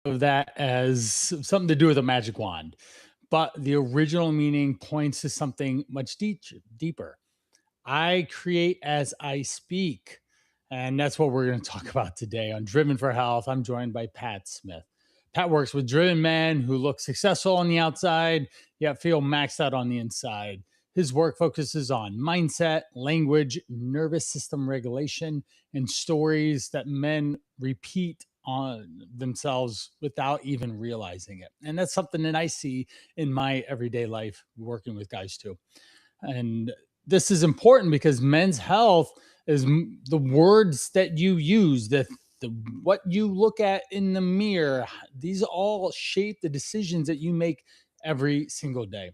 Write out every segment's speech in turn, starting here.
of that as something to do with a magic wand, but the original meaning points to something much deeper. I create as I speak. And that's what we're going to talk about today on Driven for Health. I'm joined by Pat Smith. Pat works with driven men who look successful on the outside, yet feel maxed out on the inside. His work focuses on mindset, language, nervous system regulation, and stories that men repeat on themselves without even realizing it. And that's something that I see in my everyday life working with guys too. And this is important because men's health is the words that you use, the what you look at in the mirror. These all shape the decisions that you make every single day.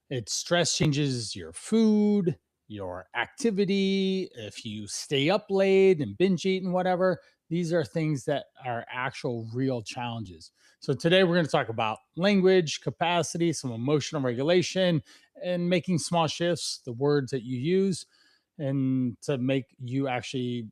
It stress changes your food, your activity, if you stay up late and binge eat and whatever. These are things that are actual real challenges. So today we're going to talk about language, capacity, some emotional regulation, and making small shifts, the words that you use, and to make you actually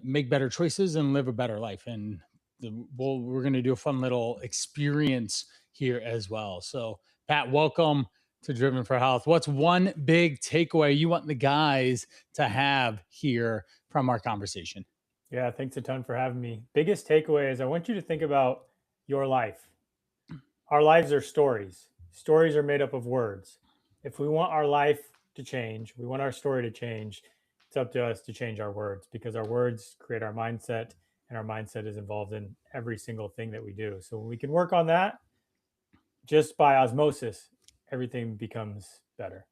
make better choices and live a better life. And we're going to do a fun little experience here as well. So, Pat, welcome to Driven for Health. What's one big takeaway you want the guys to have here from our conversation? Yeah, thanks a ton for having me. Biggest takeaway is I want you to think about your life. Our lives are stories. Stories are made up of words. If we want our life to change, we want our story to change, it's up to us to change our words because our words create our mindset and our mindset is involved in every single thing that we do. So when we can work on that just by osmosis, everything becomes better.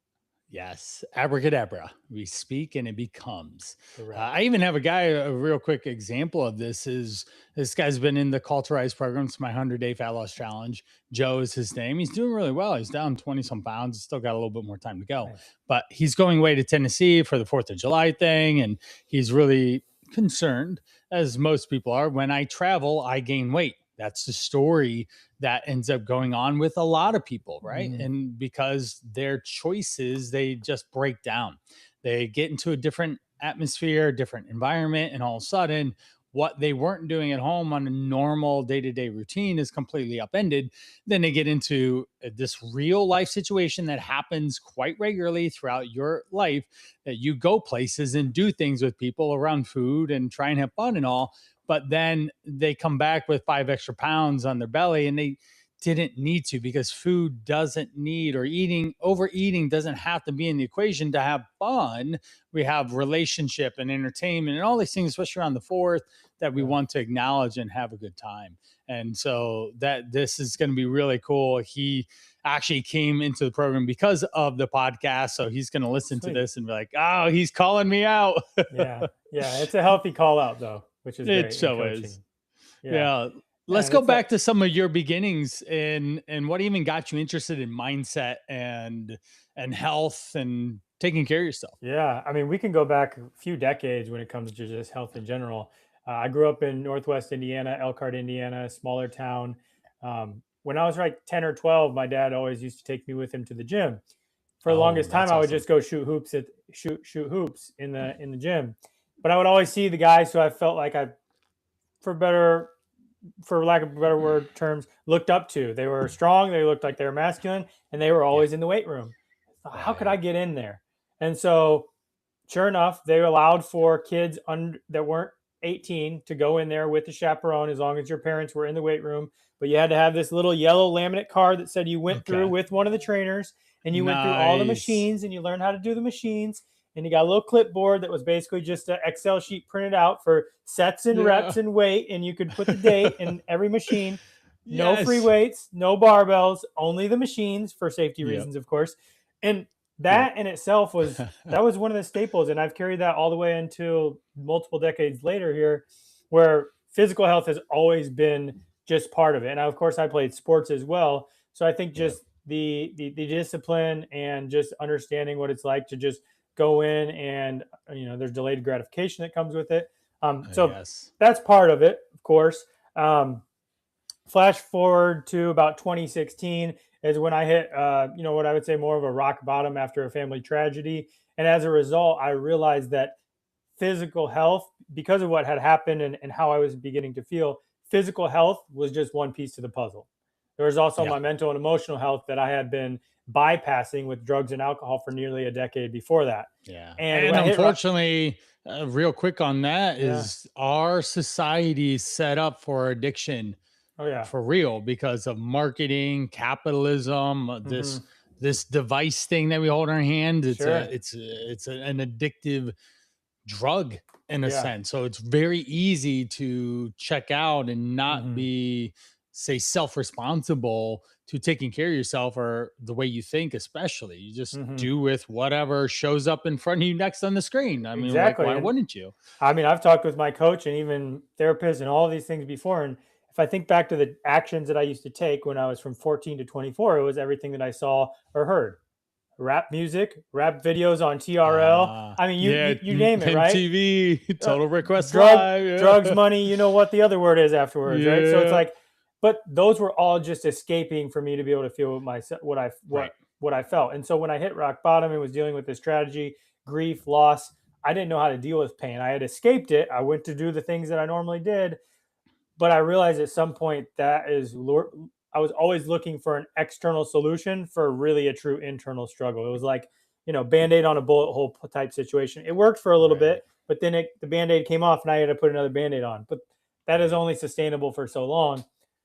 Yes, abracadabra. We speak and it becomes. Correct. I even have a guy. A real quick example of this is this guy's been in the Culturize program. It's my 100-day fat loss challenge. Joe is his name. He's doing really well. He's down 20 some pounds. He's still got a little bit more time to go, Nice. but he's going away to Tennessee for the 4th of July thing, and he's really concerned, as most people are. When I travel, I gain weight. That's the story that ends up going on with a lot of people, right? Mm, And because their choices, they just break down. They get into a different atmosphere, different environment, and all of a sudden, what they weren't doing at home on a normal day to day routine is completely upended. Then they get into this real life situation that happens quite regularly throughout your life, that you go places and do things with people around food and try and have fun and all, but then they come back with 5 extra pounds on their belly and they didn't need to, because food doesn't need, or overeating doesn't have to be in the equation to have fun. We have relationship and entertainment and all these things, especially around the 4th, that we yeah. want to acknowledge and have a good time. And so that this is going to be really cool. He actually came into the program because of the podcast, so he's going to listen to Sweet. this and be like, oh, he's calling me out. Yeah. Yeah. It's a healthy call out though, which is It great in so is. coaching. Yeah. Yeah. Yeah. Let's And go it's back like, to some of your beginnings and what even got you interested in mindset and health and taking care of yourself. yeah. I mean, we can go back a few decades when it comes to just health in general. I grew up in Northwest Indiana, Elkhart, Indiana, smaller town. When I was like 10 or 12, my dad always used to take me with him to the gym. For the Oh, longest time, that's I would awesome. just go shoot hoops in the gym. But I would always see the guys who I felt like for better for lack of a better word terms, looked up to. They were strong, they looked like they were masculine, and they were Yeah. always in the weight room. How could I Right. get in there? And so, sure enough, they allowed for kids that weren't 18 to go in there with the chaperone as long as your parents were in the weight room. But you had to have this little yellow laminate card that said you went through Okay. with one of the trainers and you went through all the Nice. machines and you learned how to do the machines. And you got a little clipboard that was basically just an Excel sheet printed out for sets and Yeah. reps and weight. And you could put the date in every machine. No free Yes. weights, no barbells, only the machines for safety Yep. reasons, of course. And Yep. that in itself was one of the staples, and I've carried that all the way until multiple decades later here, where physical health has always been just part of it. And of course, I played sports as well, so I think Yep. just the discipline and just understanding what it's like to just go in and there's delayed gratification that comes with it. So Yes. that's part of it, of course. Um, Flash forward to about 2016 is when I hit, what I would say more of a rock bottom after a family tragedy. And as a result, I realized that physical health, because of what had happened and how I was beginning to feel, physical health was just one piece to the puzzle. There was also Yeah. my mental and emotional health that I had been bypassing with drugs and alcohol for nearly a decade before that. Yeah. And And when I hit rock, unfortunately, real quick on that yeah, is our society is set up for addiction oh yeah, for real because of marketing, capitalism, hmm, this device thing that we hold in our hand. sure, An addictive drug in a yeah, sense. So it's very easy to check out and not hmm, be, say, self responsible to taking care of yourself or the way you think, especially. You just hmm, do with whatever shows up in front of you next on the screen. I mean, like, exactly. why And wouldn't you? I mean, I've talked with my coach and even therapists and all these things before. And if I think back to the actions that I used to take when I was from 14 to 24, it was everything that I saw or heard. Rap music, rap videos on TRL. I mean, Yeah, you name it, right? MTV, Uh, Total Request drug Live. drugs, Yeah. money, you know what the other word is afterwards, right? So it's Yeah. like, but those were all just escaping for me to be able to feel Right. what I felt. And so when I hit rock bottom and was dealing with this tragedy, grief, loss, I didn't know how to deal with pain. I had escaped it. I went to do the things that I normally did, but I realized at some point I was always looking for an external solution for really a true internal struggle. It was like, band-aid on a bullet hole type situation. It worked for a little Right. bit, but then the band-aid came off and I had to put another band-aid on. But that is Right. only sustainable for so long.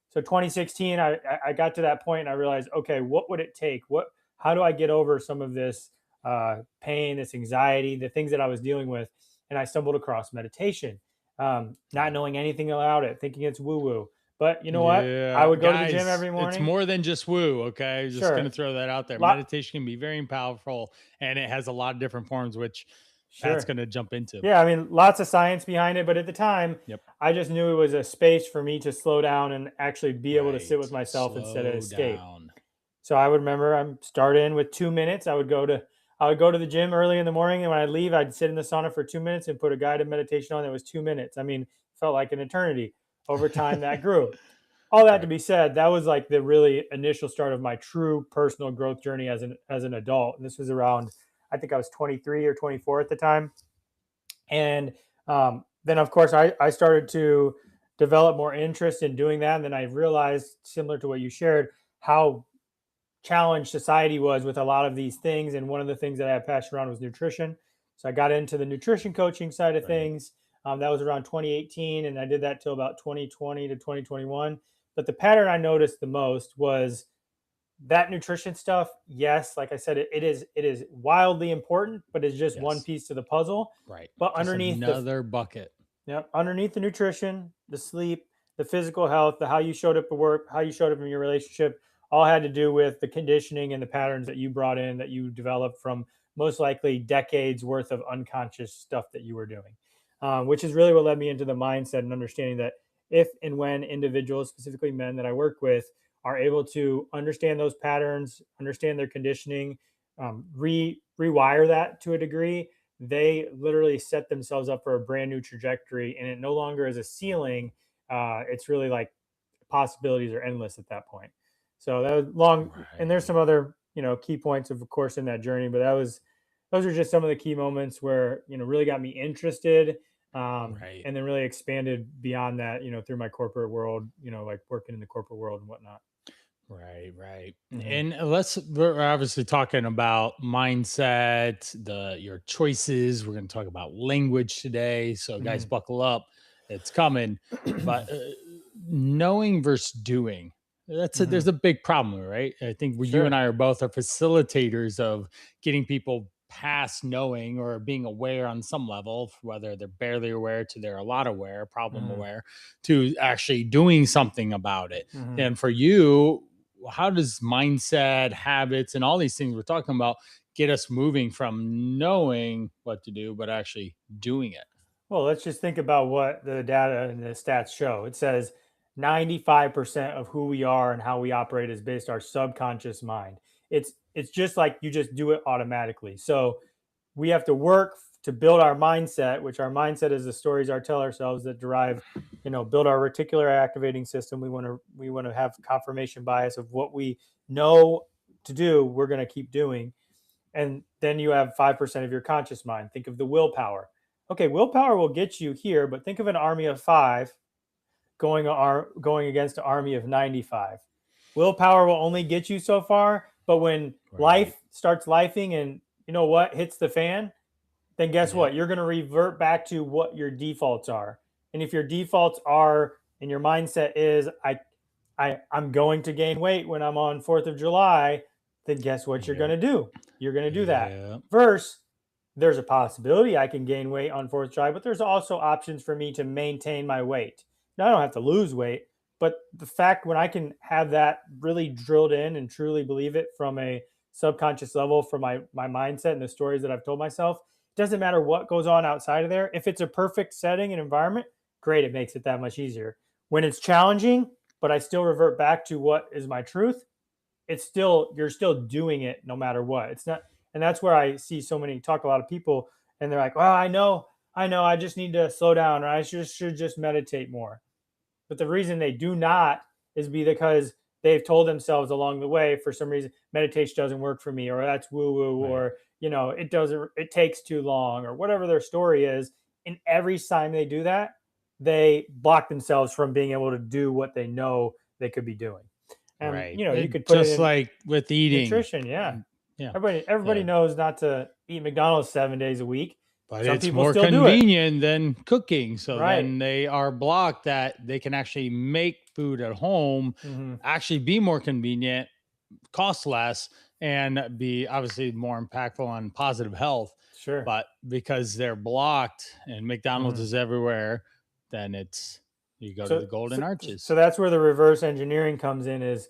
So 2016, I got to that point and I realized, okay, what would it take? How do I get over some of this pain, this anxiety, the things that I was dealing with? And I stumbled across meditation, not Yeah. knowing anything about it, thinking it's woo woo. But you know what? I Yeah, would go to the gym guys, every it's morning. more than just woo, okay? Just gonna Sure. throw that out there. Lot, Meditation can be very powerful and it has a lot of different forms, which Pat's sure. gonna jump into. Yeah, I mean, lots of science behind it. But at the time, Yep. I just knew it was a space for me to slow down and actually be able to sit with Right. myself instead of Slow escape. down. So I would remember I'm starting with 2 minutes. I would go to the gym early in the morning, and when I leave, I'd sit in the sauna for 2 minutes and put a guided meditation on that was 2 minutes. I mean, felt like an eternity. Over time, that grew. All that to Right. be said, that was like the really initial start of my true personal growth journey as an adult. And this was around, I think I was 23 or 24 at the time. And then, of course, I started to develop more interest in doing that. And then I realized, similar to what you shared, how challenged society was with a lot of these things. And one of the things that I had passion around was nutrition. So I got into the nutrition coaching side of Right. things. That was around 2018, and I did that till about 2020 to 2021. But the pattern I noticed the most was that nutrition stuff. Yes, like I said, it is wildly important, but it's just one Yes. piece to the puzzle. Right. But Just underneath the another bucket. Yep. Underneath the nutrition, the sleep, the physical health, the how you showed up at work, how you showed up in your relationship, all had to do with the conditioning and the patterns that you brought in that you developed from most likely decades worth of unconscious stuff that you were doing, which is really what led me into the mindset and understanding that if and when individuals, specifically men that I work with, are able to understand those patterns, understand their conditioning, rewire that to a degree, they literally set themselves up for a brand new trajectory, and it no longer is a ceiling. It's really like possibilities are endless at that point. So that was long, and there's Right. some other key points of course in that journey, but those are just some of the key moments where really got me interested, Right. and then really expanded beyond that, through my corporate world, like working in the corporate world and whatnot. Right, right. Hmm. And we're obviously talking about mindset, the your choices. We're going to talk about language today. So guys, Hmm. buckle up. It's coming. But knowing versus doing. Hmm. There's a big problem, right? I think you and Sure. I are both are facilitators of getting people past knowing or being aware on some level, whether they're barely aware to they're a lot aware, problem Hmm. aware, to actually doing something about it. Hmm. And for you, how does mindset, habits, and all these things we're talking about get us moving from knowing what to do, but actually doing it? Well, let's just think about what the data and the stats show. It says 95% of who we are and how we operate is based our subconscious mind. It's just like you just do it automatically. So we have to work to build our mindset, which our mindset is the stories our tell ourselves that derive, build our reticular activating system. We want to have confirmation bias of what we know to do, we're going to keep doing. And then you have 5% of your conscious mind. Think of the willpower. Okay, willpower will get you here, but think of an army of five. going against an army of 95. Willpower will only get you so far, but when Right. life starts lifing and you know what hits the fan, then guess Yep. what? You're going to revert back to what your defaults are. And if your defaults are and your mindset is I'm going to gain weight when I'm on 4th of July, then guess what you're going Yep. to do? You're going to do that. Yeah. Versus there's a possibility I can gain weight on 4th of July, but there's also options for me to maintain my weight. Now I don't have to lose weight, but the fact when I can have that really drilled in and truly believe it from a subconscious level from my mindset and the stories that I've told myself, doesn't matter what goes on outside of there. If it's a perfect setting and environment, great, it makes it that much easier. When it's challenging, but I still revert back to what is my truth, it's still you're still doing it no matter what. It's not, and that's where I see so many talk a lot of people, and they're like, "Well, I just need to slow down, or I should just meditate more." But the reason they do not is because they've told themselves along the way, for some reason, meditation doesn't work for me, or that's woo woo, Right. or it doesn't, it takes too long, or whatever their story is. And every time they do that, they block themselves from being able to do what they know they could be doing. And Right. you could put it Just in like with eating. nutrition. Yeah, Yeah. everybody Yeah. knows not to eat McDonald's 7 days a week. But Some it's people more still do it. convenient than cooking. So Right. then they are blocked that they can actually make food at home, Hmm. actually be more convenient, cost less, and be obviously more impactful on positive health. Sure. But because they're blocked and McDonald's Hmm. is everywhere, then it's you go to So, the Golden so, Arches. so that's where the reverse engineering comes in. Is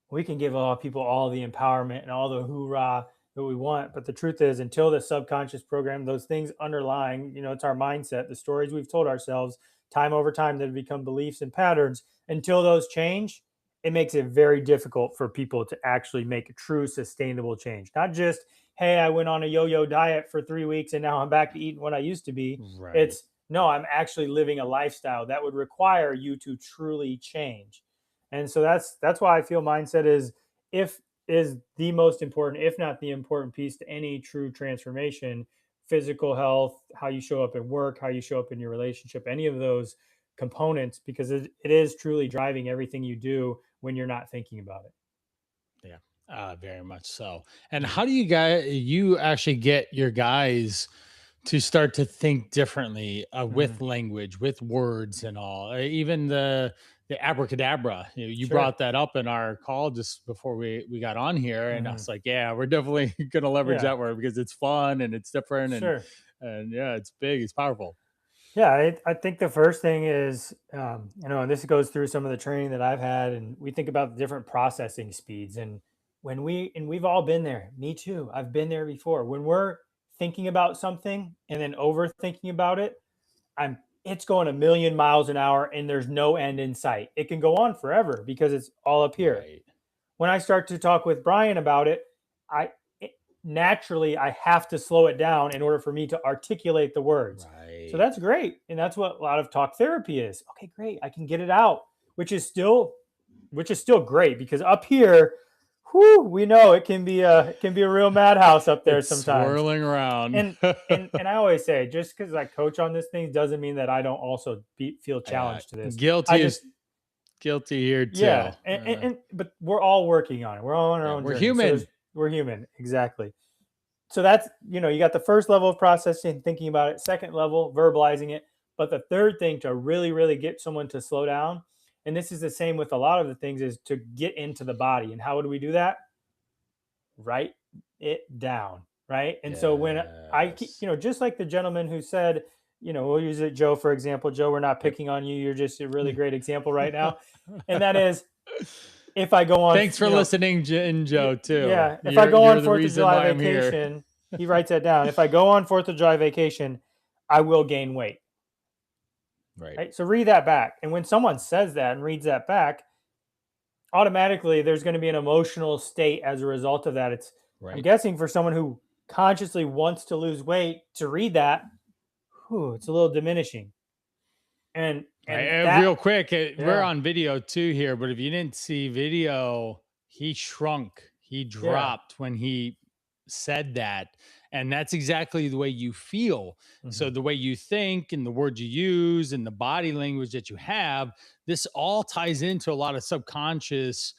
we can give all people all the empowerment and all the hoorah that we want, but the truth is, until the subconscious program, those things underlying, it's our mindset, the stories we've told ourselves, time over time that have become beliefs and patterns. Until those change, it makes it very difficult for people to actually make a true sustainable change. Not just, hey, I went on a yo-yo diet for 3 weeks and now I'm back to eating what I used to be. Right. It's no, I'm actually living a lifestyle that would require you to truly change. And so that's why I feel mindset if is the most important, if not the important piece to any true transformation. Physical health, how you show up at work, how you show up in your relationship, any of those components, because it is truly driving everything you do when you're not thinking about it. Yeah, very much so. And Mhm. how do you actually get your guys to start to think differently with Mhm. language, with words, and all? Even the abracadabra. You Sure. brought that up in our call just before we got on here, and I Mhm. was like, yeah, we're definitely going to leverage Yeah. that word because it's fun and it's different Sure. and yeah, it's big, it's powerful. Yeah, I think the first thing is, and this goes through some of the training that I've had, and we think about the different processing speeds. And we've all been there. Me too. I've been there before. When we're thinking about something and then overthinking about it, it's going a million miles an hour, and there's no end in sight. It can go on forever because it's all up here. Right, When I start to talk with Brian about it, I it, naturally I have to slow it down in order for me to articulate the words. So right. that's great, and that's what a lot of talk therapy is. Okay, great, I can get it out, which is still great because up here, whew, we know it can be a real madhouse up there It's sometimes. swirling around. And I always say, just because I coach on this thing doesn't mean that I don't also feel Yeah, challenged to this. I guilty just is guilty here too. Yeah, but we're all working on it. We're all on our Yeah, own we're journey. So human. we're human, exactly. So that's you got the first level of processing, thinking about it. Second level, verbalizing it. But the third thing to really, really get someone to slow down, and this is the same with a lot of the things, is to get into the body. And how would we do that? Write it down, right? And so when Yes. just like the gentleman who said, we'll use it, Joe, for example. Joe, we're not Yep. picking on you. You're just a really great example right now. And that is, if I go on, Thanks for listening, and Joe, too. yeah, if I You're go on you're the 4th of reason July why I'm here. vacation, he writes that down. If I go on 4th of July vacation, I will gain weight. Right, Right. So read that back. And when someone says that and reads that back, automatically there's going to be an emotional state as a result of that. I'm right. guessing for someone who consciously wants to lose weight to read that, it's a little diminishing. And that, Real quick, we're yeah, on video too here, but if you didn't see video, he shrunk. He yeah, dropped when he said that, And that's exactly the way you feel. So Mhm. the way you think and the words you use and the body language that you have, this all ties into a lot of subconscious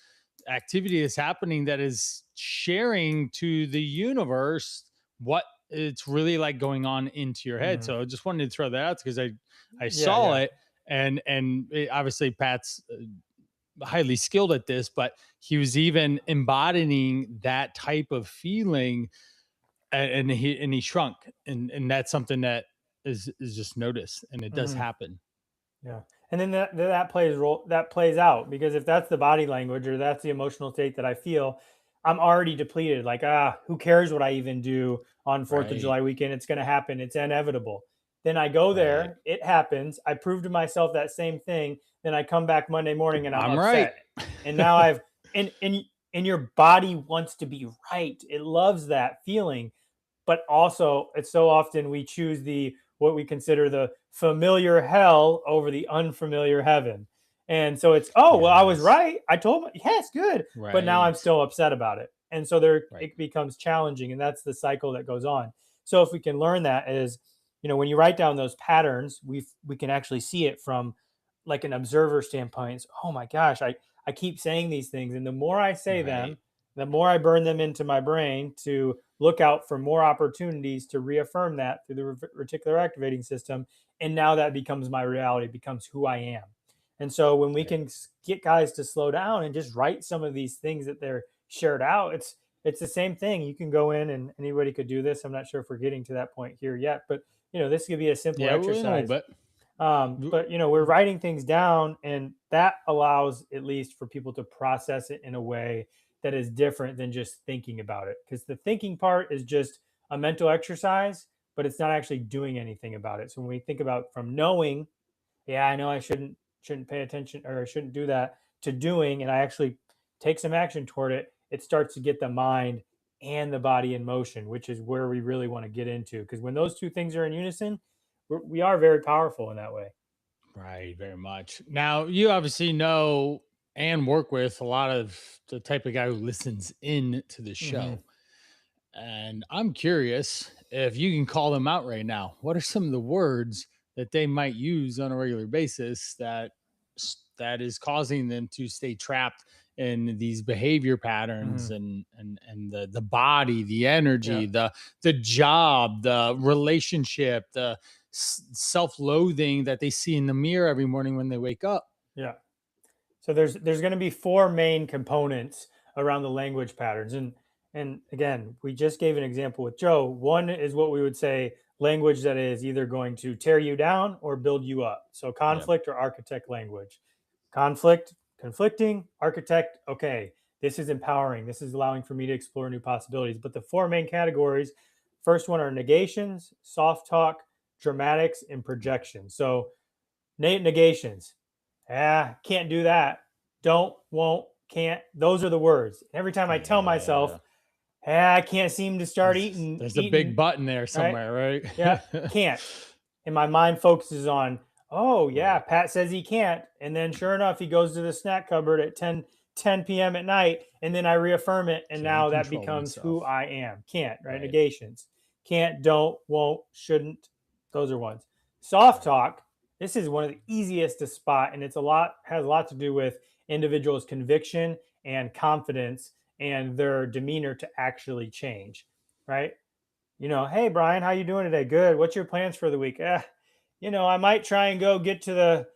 activity that's happening that is sharing to the universe what it's really like going on into your head. Mhm. So I just wanted to throw that out because I Yeah, saw yeah. it, obviously Pat's highly skilled at this, but he was even embodying that type of feeling, and he shrunk, and that's something that is just noticed, and it does Mhm. happen. Yeah. And then that plays out, because if that's the body language or that's the emotional state that I feel, I'm already depleted. Like, who cares what I even do on 4th of Right, July weekend? It's going to happen. It's inevitable. Then I go right. there, it happens. I prove to myself that same thing. Then I come back Monday morning and I'm I'm right. upset. And now I've and your body wants to be right. It loves that feeling, but also it's so often we choose the what we consider the familiar hell over the unfamiliar heaven. And so it's, oh well, I was Yes. right. I told my, yes, good. But now I'm Right, still upset about it. And so there right, it becomes challenging, and that's the cycle that goes on. So if we can learn that is, when you write down those patterns, we can actually see it from like an observer standpoint. It's, oh my gosh, I keep saying these things, and the more I say right, them, the more I burn them into my brain to look out for more opportunities to reaffirm that through the reticular activating system. And now that becomes my reality, becomes who I am. And so when we right. can get guys to slow down and just write some of these things that they're shared out, it's the same thing. You can go in, and anybody could do this. I'm not sure if we're getting to that point here yet, but this could be a simple Yeah, well, in a little exercise. bit. But we're writing things down, and that allows at least for people to process it in a way that is different than just thinking about it. Because the thinking part is just a mental exercise, but it's not actually doing anything about it. So when we think about from knowing, yeah, I know I shouldn't pay attention or I shouldn't do that, to doing, and I actually take some action toward it, it starts to get the mind and the body in motion, which is where we really want to get into. Because when those two things are in unison, we are very powerful in that way. Right, very much. Now, you obviously know and work with a lot of the type of guy who listens in to the Hmm. show. And I'm curious if you can call them out right now. What are some of the words that they might use on a regular basis that is causing them to stay trapped in these behavior patterns, Hmm. and the body, the Yeah. energy, the job, the relationship, the self-loathing that they see in the mirror every morning when they wake up. Yeah. So there's going to be four main components around the language patterns, and again, we just gave an example with Joe. One is what we would say language that is either going to tear you down or build you up. So Yeah. conflict or architect language. Conflict, conflicting, architect. Okay, this is empowering. This is allowing for me to explore new possibilities. But the four main categories, first one are negations, soft talk, dramatics, and projection. So negations. Can't do that. Don't, won't, can't. Those are the words. Every time I tell myself, Yeah. I can't seem to start There's a big eating, button there right? somewhere, right? Yeah, can't. And my mind focuses on, oh, yeah, Right. Pat says he can't. And then sure enough, he goes to the snack cupboard at 10 p.m. at night. And then I reaffirm it. And Can't now that control becomes who myself. I am. Can't, right? Right. Negations. Can't, don't, won't, shouldn't. Those are ones. Soft Right. talk. This is one of the easiest to spot. And has a lot to do with individuals' conviction and confidence and their demeanor to actually change, right? Hey Brian, how you doing today? Good. What's your plans for the week? I might try and go get a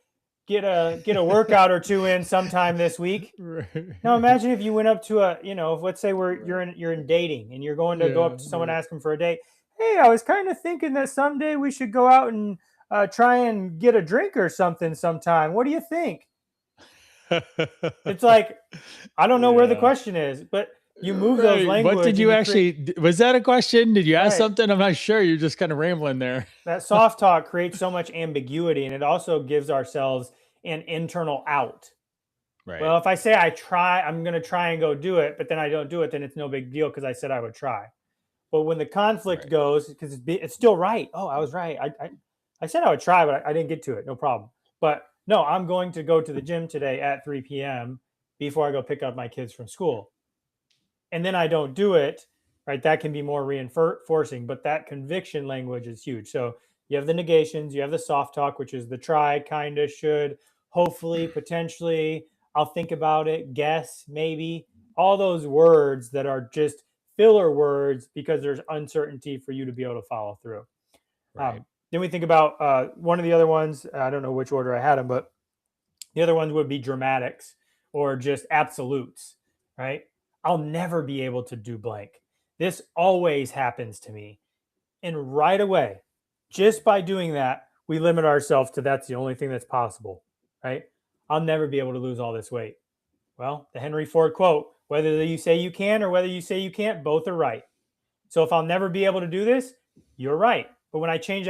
workout or two in sometime this week. Now Right. imagine if you went up to if let's say Right. you're in dating and you're going to go Yeah. up to someone, Right. ask them for a date. Hey, I was kind of thinking that someday we should go out and try and get a drink or something sometime. What do you think? It's like, I don't know where the Yeah. question is, but you move those Right. What did language and you you create, actually was that a question? Did you ask right. something? I'm not sure. You're just kind of rambling there. That soft talk creates so much ambiguity, and it also gives ourselves an internal out. Right. Well, if I say I'm going to try and go do it, but then I don't do it, then it's no big deal because I said I would try. But when the conflict Right. goes, because it's still right. Oh, I was right. I said I would try, but I didn't get to it. No problem. But no, I'm going to go to the gym today at 3 p.m. before I go pick up my kids from school. And then I don't do it. right? That can be more reinforcing, but that conviction language is huge. So you have the negations, you have the soft talk, which is the try, kinda, should, hopefully, potentially, I'll think about it, guess, maybe, all those words that are just filler words because there's uncertainty for you to be able to follow through. Right. Then we think about one of the other ones. I don't know which order I had them, but the other ones would be dramatics or just absolutes, right? I'll never be able to do blank. This always happens to me. And right away, just by doing that, we limit ourselves to that's the only thing that's possible, right? I'll never be able to lose all this weight. Well, the Henry Ford quote, whether you say you can or whether you say you can't, both are right. So if I'll never be able to do this, you're right. But when I change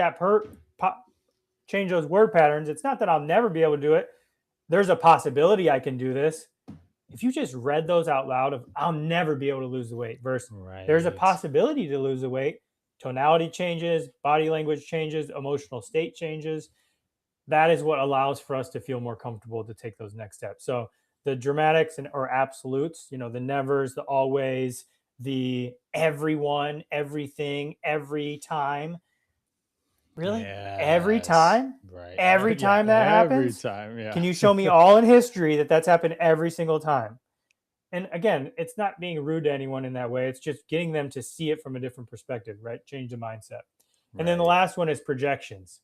change those word patterns, it's not that I'll never be able to do it. There's a possibility I can do this. If you just read those out loud of I'll never be able to lose the weight versus there's a Right. possibility to lose the weight, tonality changes, body language changes, emotional state changes. That is what allows for us to feel more comfortable to take those next steps. So the dramatics and or absolutes, the nevers, the always, the everyone, everything, every time. Really? Every Yes. time? Right. Every Yeah. time that Every happens? time. Yeah. Can you show me all in history that that's happened every single time? And again, it's not being rude to anyone in that way. It's just getting them to see it from a different perspective, right? Change the mindset. And then the Right. last one is projections.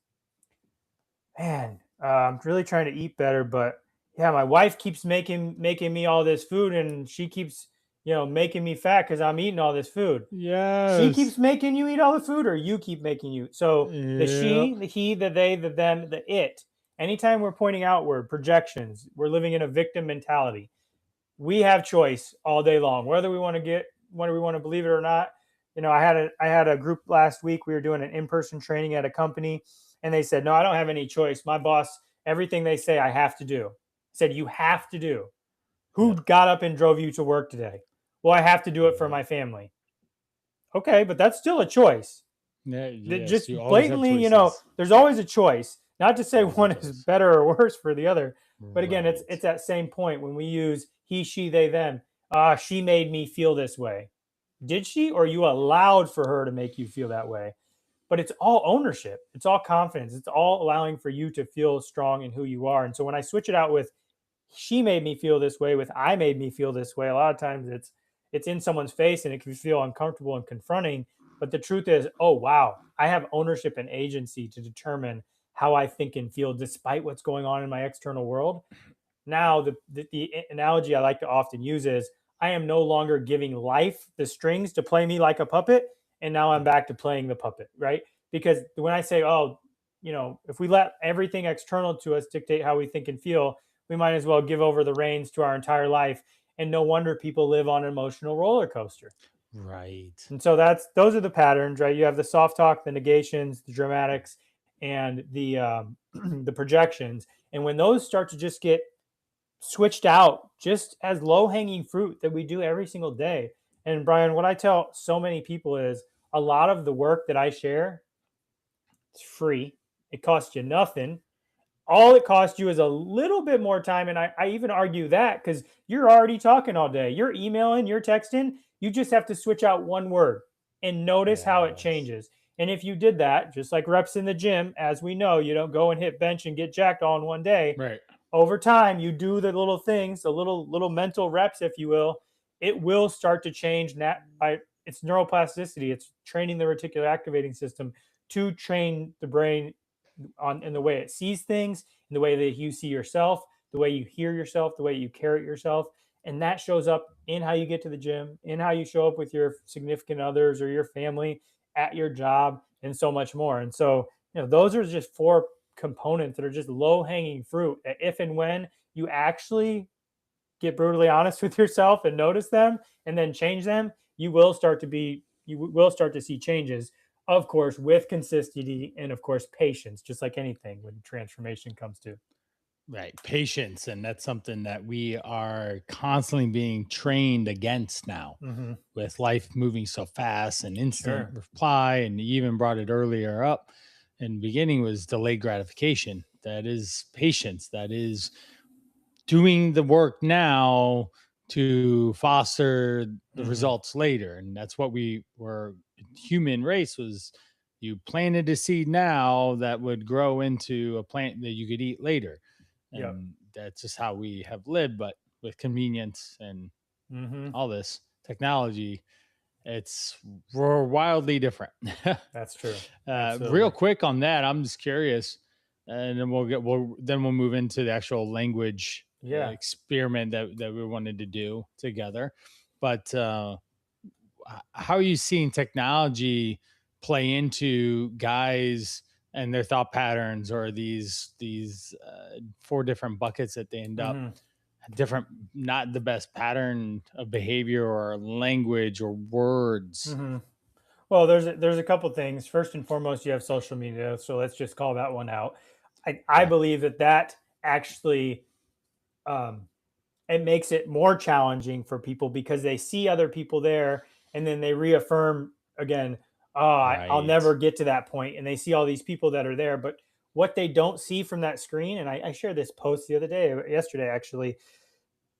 Man, I'm really trying to eat better, but yeah, my wife keeps making me all this food, and she keeps making me fat because I'm eating all this food. She Yes. keeps making you eat all the food, or you keep making you. So the Yeah. she, the he, the they, the them, the it. Anytime we're pointing outward, projections, we're living in a victim mentality. We have choice all day long, whether we want to believe it or not. I had a group last week. We were doing an in-person training at a company, and they said, "No, I don't have any choice. My boss, everything they say, I have to do." I said, "You have to do." Who Yep. got up and drove you to work today? Well, I have to do it for Right. my family. Okay, but that's still a choice. Yeah. That Yes. You just always have blatantly, choices. there's always a choice. Not to say Always a one is choice. better or worse for the other, but again, it's Right. that same point when we use he, she, they, them. She made me feel this way. Did she, or you allowed for her to make you feel that way? But it's all ownership. It's all confidence. It's all allowing for you to feel strong in who you are. And so when I switch it out with she made me feel this way with I made me feel this way, a lot of times it's in someone's face and it can feel uncomfortable and confronting. But the truth is, oh wow, I have ownership and agency to determine how I think and feel despite what's going on in my external world. Now the analogy I like to often use is I am no longer giving life the strings to play me like a puppet, and now I'm back to playing the puppet, right? Because when I say, oh, if we let everything external to us dictate how we think and feel, we might as well give over the reins to our entire life. And no wonder people live on an emotional roller coaster. Right. And so those are the patterns, right? You have the soft talk, the negations, the dramatics, and the the projections. And when those start to just get switched out, just as low hanging fruit that we do every single day. And Brian, what I tell so many people is a lot of the work that I share, it's free. It costs you nothing. All it costs you is a little bit more time. And I even argue that because you're already talking all day. You're emailing, you're texting. You just have to switch out one word and notice how it Yes. changes. And if you did that, just like reps in the gym, as we know, you don't go and hit bench and get jacked all in one day. Right. Over time, you do the little things, the little mental reps, if you will. It will start to change. By it's neuroplasticity. It's training the reticular activating system to train the brain on in the way it sees things, in the way that you see yourself, the way you hear yourself, the way you carry yourself. And that shows up in how you get to the gym, in how you show up with your significant others or your family, at your job, and so much more. And so, those are just four components that are just low hanging fruit. If and when you actually get brutally honest with yourself and notice them and then change them, you will start to see changes, of course, with consistency and of course patience, just like anything when transformation comes to. Right. Patience. And that's something that we are constantly being trained against now Mm-hmm. with life moving so fast and instant Sure. reply. And you even brought it earlier up in the beginning was delayed gratification. That is patience. That is doing the work now to foster the Hmm. results later. And that's what we were, human race was, you planted a seed now that would grow into a plant that you could eat later. Yep. And that's just how we have lived. But with convenience and Hmm. all this technology, it's we're wildly different. That's true. Real Absolutely. quick on that, I'm just curious, and then we'll move into the actual language Yeah. experiment that we wanted to do together. But how are you seeing technology play into guys and their thought patterns, or these four different buckets that they end up Hmm. different, not the best pattern of behavior or language or words? Hmm. Well, there's a couple things. First and foremost, you have social media, so let's just call that one out. I Okay. believe that actually, um, it makes it more challenging for people because they see other people there, and then they reaffirm again, oh, I'll Right. never get to that point, and they see all these people that are there, but what they don't see from that screen. And I shared this post the other day, yesterday actually.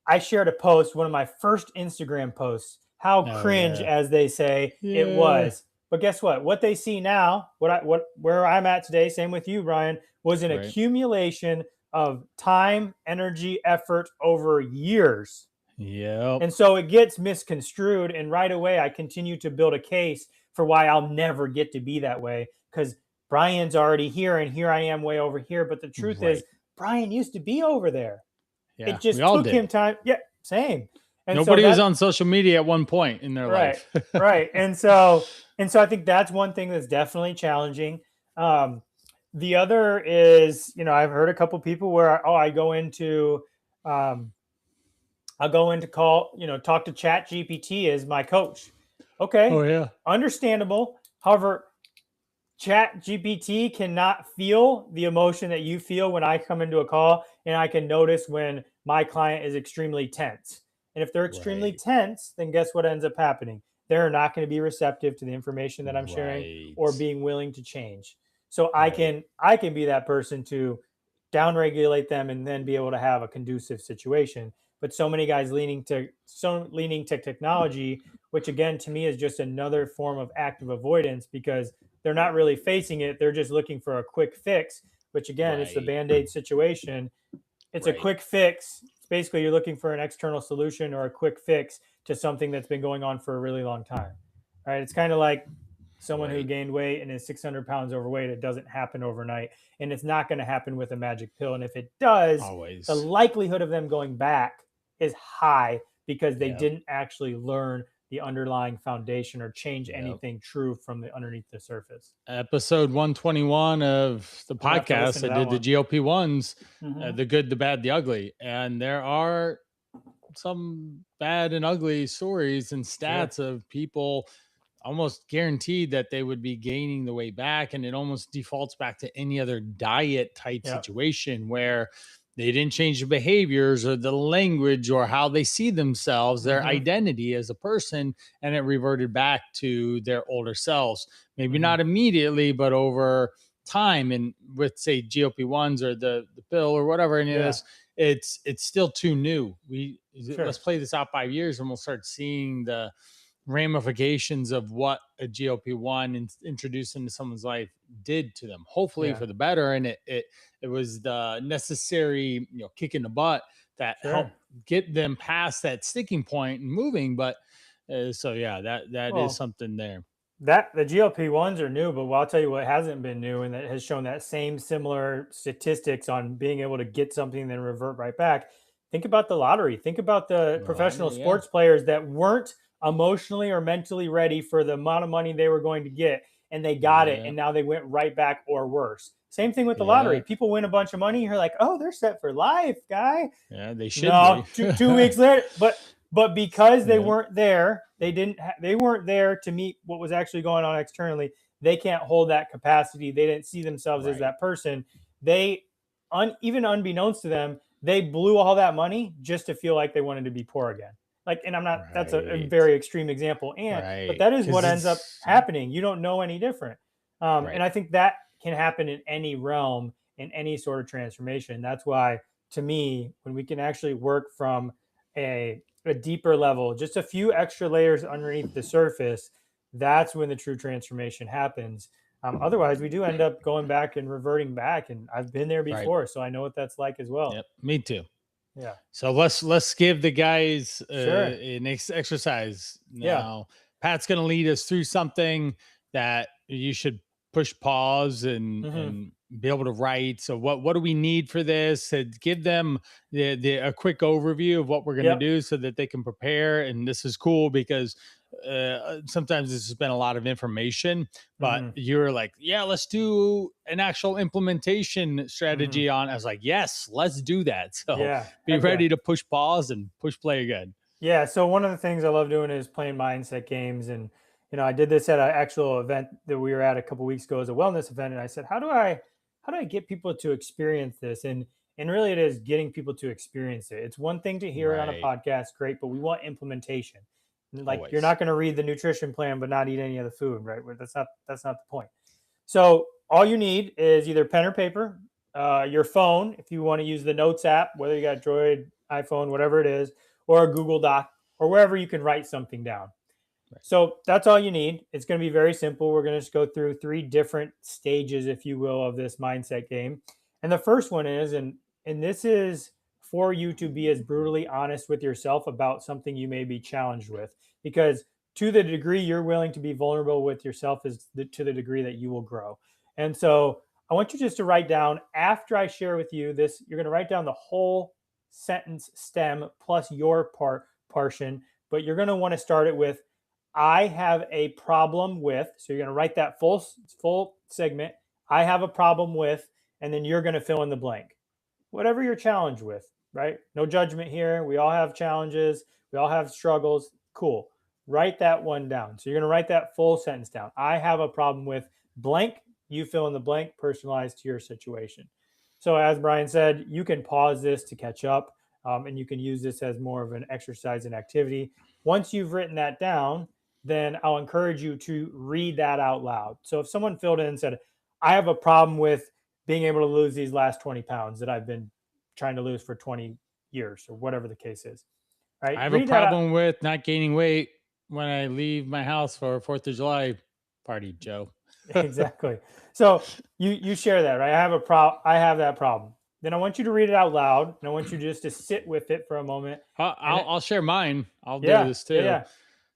I shared a post, one of my first Instagram posts, how Oh cringe, yeah. as they say, it Yeah. was. But guess what? What they see now, where I'm at today, same with you, Brian, was an Right. accumulation of time, energy, effort over years. Yep. And so it gets misconstrued. And right away, I continue to build a case for why I'll never get to be that way because Brian's already here and here I am way over here. But the truth is, Right. Brian used to be over there. Yeah, It we just all took him did. time. Yeah, same. And so Nobody was that on social media at one point in their right, life. right. And so I think that's one thing that's definitely challenging. Um, the other is, I've heard a couple people where I go into um, I'll go into talk to Chat GPT as my coach. Oh Okay, yeah. understandable. However, Chat GPT cannot feel the emotion that you feel when I come into a call, and I can notice when my client is extremely tense. And if they're extremely Right. tense, then guess what ends up happening? They're not going to be receptive to the information that I'm sharing or Right. being willing to change. So I Right. can I can be that person to downregulate them and then be able to have a conducive situation. But so leaning to technology, which again to me is just another form of active avoidance because they're not really facing it. They're just looking for a quick fix, which again, it's the Right. band-aid situation. It's a Right. quick fix. It's basically you're looking for an external solution or a quick fix to something that's been going on for a really long time. All right. It's kind of like someone who Right. gained weight and is 600 pounds overweight. It doesn't happen overnight. And it's not going to happen with a magic pill. And if it does, the Always. likelihood of them going back is high because they Yep. didn't actually learn the underlying foundation or change Yep. anything true from the underneath the surface. Episode 121 of the I'm gonna have to listen podcast, to I that did the one. GLP ones, Hmm. the good, the bad, the ugly, and there are some bad and ugly stories and Sure. stats of people almost guaranteed that they would be gaining the weight back. And it almost defaults back to any other diet type Yep. situation where they didn't change the behaviors or the language or how they see themselves, their Hmm. identity as a person, and it reverted back to their older selves. Maybe Hmm. not immediately, but over time. And with say GLP-1s or the pill or whatever, any of Yeah. this, it's still too new. Let's Sure. play this out 5 years and we'll start seeing the ramifications of what a GLP-1 introduced into someone's life did to them. Hopefully Yeah. for the better, and it was the necessary kick in the butt that Sure. helped get them past that sticking point and moving. But so yeah, that is Well, something there. that the GLP-1s are new, but I'll tell you what hasn't been new and that has shown that same similar statistics on being able to get something and then revert right back. Think about the lottery. Think about the The professional lottery, yeah, sports players that weren't emotionally or mentally ready for the amount of money they were going to get, and they got it, yeah, and now they went right back or worse. Same thing with the lottery. yeah, People win a bunch of money, you're like, oh, they're set for life, guy. yeah. They should No, be. 2 weeks later, but because they Yeah, weren't there, they weren't there to meet what was actually going on externally. They can't hold that capacity. They didn't see themselves as right, that person. They even unbeknownst to them, they blew all that money just to feel like they wanted to be poor again. Like, and I'm not. That's a right, very extreme example, but right. that is Because what ends up it's happening. You don't know any different, and right. I think that can happen in any realm, in any sort of transformation. That's why, to me, when we can actually work from a deeper level, just a few extra layers underneath the surface, that's when the true transformation happens. Otherwise, we do end up going back and reverting back. And I've been there Right. before, so I know what that's like as well. Yep. Me too. Yeah. So let's give the guys Sure. an exercise Yeah. now. Pat's going to lead us through something that you should push pause Hmm. and be able to write. So what do we need for this? And give them a quick overview of what we're going to Yep. do so that they can prepare. And this is cool because sometimes this has been a lot of information, but Hmm. you're like, yeah, let's do an actual implementation Hmm. strategy on. I was like, yes, let's do that. So Yeah. be Heck yeah. ready to push pause and push play again. Yeah, so one of the things I love doing is playing mindset games, and I did this at an actual event that we were at a couple weeks ago as a wellness event, and I said, how do I get people to experience this? And really, it is getting people to experience it. It's one thing to hear it on a Right. podcast, great, but we want implementation. Like you're Always. not going to read the nutrition plan but not eat any of the food, right? That's not the point. So all you need is either pen or paper, your phone, if you want to use the Notes app, whether you got Droid, iPhone, whatever it is, or a Google Doc, or wherever you can write something down. Right. So that's all you need. It's going to be very simple. We're going to just go through 3 different stages, if you will, of this mindset game. And the first one is, and this is for you to be as brutally honest with yourself about something you may be challenged with, because to the degree you're willing to be vulnerable with yourself is to the degree that you will grow. And so I want you just to write down, after I share with you this, you're going to write down the whole sentence stem plus your portion, but you're going to want to start it with, I have a problem with. So you're going to write that full segment. I have a problem with, and then you're going to fill in the blank. Whatever you're challenged with, right? No judgment here. We all have challenges. We all have struggles. Cool. Write that one down. So you're going to write that full sentence down. I have a problem with blank. You fill in the blank, personalized to your situation. So as Brian said, you can pause this to catch up, and you can use this as more of an exercise and activity. Once you've written that down, then I'll encourage you to read that out loud. So if someone filled in and said, I have a problem with being able to lose these last 20 pounds that I've been trying to lose for 20 years or whatever the case is, right? I have a Read that out. problem with not gaining weight when I leave my house for a 4th of July party, Joe. Exactly. So you share that, right? I have that problem. Then I want you to read it out loud, and I want you just to sit with it for a moment. I'll share mine. I'll do Yeah, this yeah, too. yeah.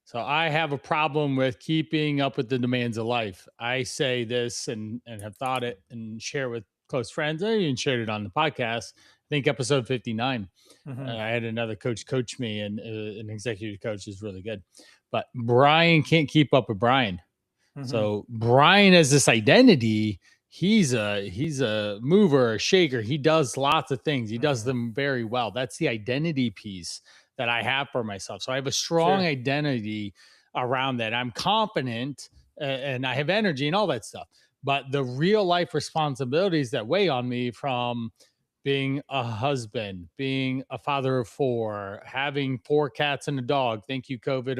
So I have a problem with keeping up with the demands of life. I say this and have thought it and share with close friends. I even shared it on the podcast. I think episode 59. Hmm. I had another coach me, and an executive coach is really good. But Brian can't keep up with Brian. Hmm. So Brian has this identity. He's a mover, a shaker. He does lots of things. He does Hmm. them very well. That's the identity piece that I have for myself. So I have a strong Sure. identity around that. I'm confident, and I have energy and all that stuff. But the real life responsibilities that weigh on me, from being a husband, being a father of 4, having 4 cats and a dog. Thank you, COVID,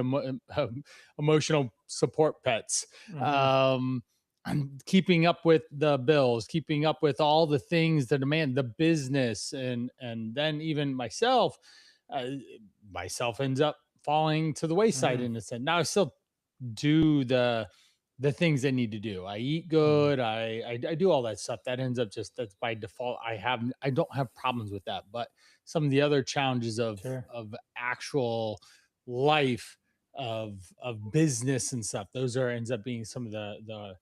emotional support pets. Hmm. Um, I'm keeping up with the bills, keeping up with all the things that demand the business, and then even uh, myself ends up falling to the wayside Hmm. in a sense. Now I still do the things I need to do. I eat Hmm. good. I do all that stuff. That ends up just, that's by default. I don't have problems with that. But some of the other challenges Sure. of actual life, of business and stuff, those are ends up being some of the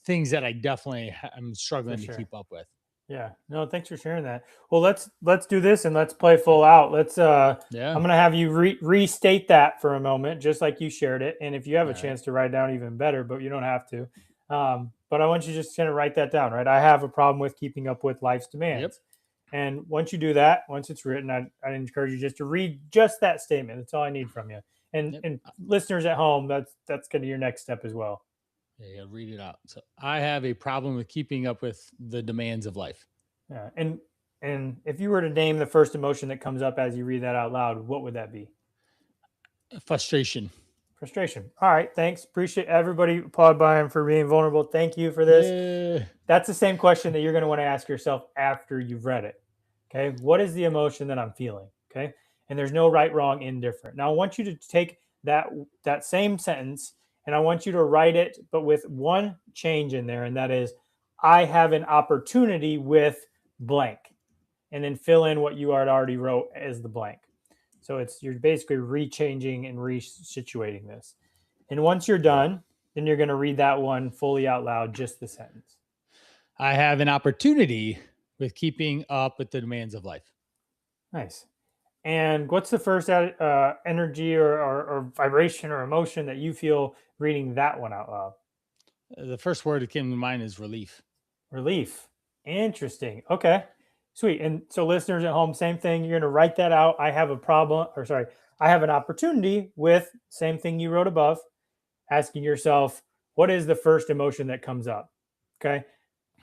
things that I definitely am For struggling to sure. keep up with. Yeah. No, thanks for sharing that. Well, let's do this and let's play full out. Yeah. I'm going to have you restate that for a moment, just like you shared it. And if you have All a right. chance to write down, even better, but you don't have to. But I want you just kind of write that down, right? I have a problem with keeping up with life's Yep. demands. And once you do that, once it's written, I encourage you just to read just that statement. That's all I need from you. And Yep. and listeners at home, that's kind of your next step as well. Yeah, yeah, read it out. So I have a problem with keeping up with the demands of life. Yeah. And if you were to name the first emotion that comes up as you read that out loud, what would that be? Frustration. Frustration. All right. Thanks. Appreciate everybody. Applaud Brian for being vulnerable. Thank you for this. Yeah. That's the same question that you're going to want to ask yourself after you've read it. Okay. What is the emotion that I'm feeling? Okay. and there's no right, wrong, indifferent. Now I want you to take that same sentence and I want you to write it, but with one change in there, and that is, I have an opportunity with blank, and then fill in what you had already wrote as the blank. So you're basically rechanging and resituating this. And once you're done, then you're going to read that one fully out loud, just the sentence. I have an opportunity with keeping up with the demands of life. Nice. And what's the first energy or vibration or emotion that you feel reading that one out loud? The first word that came to mind is relief. Relief. Interesting. Okay. Sweet. And so, listeners at home, same thing. You're going to write that out. I have a problem, or sorry, I have an opportunity with same thing you wrote above, asking yourself, what is the first emotion that comes up? Okay.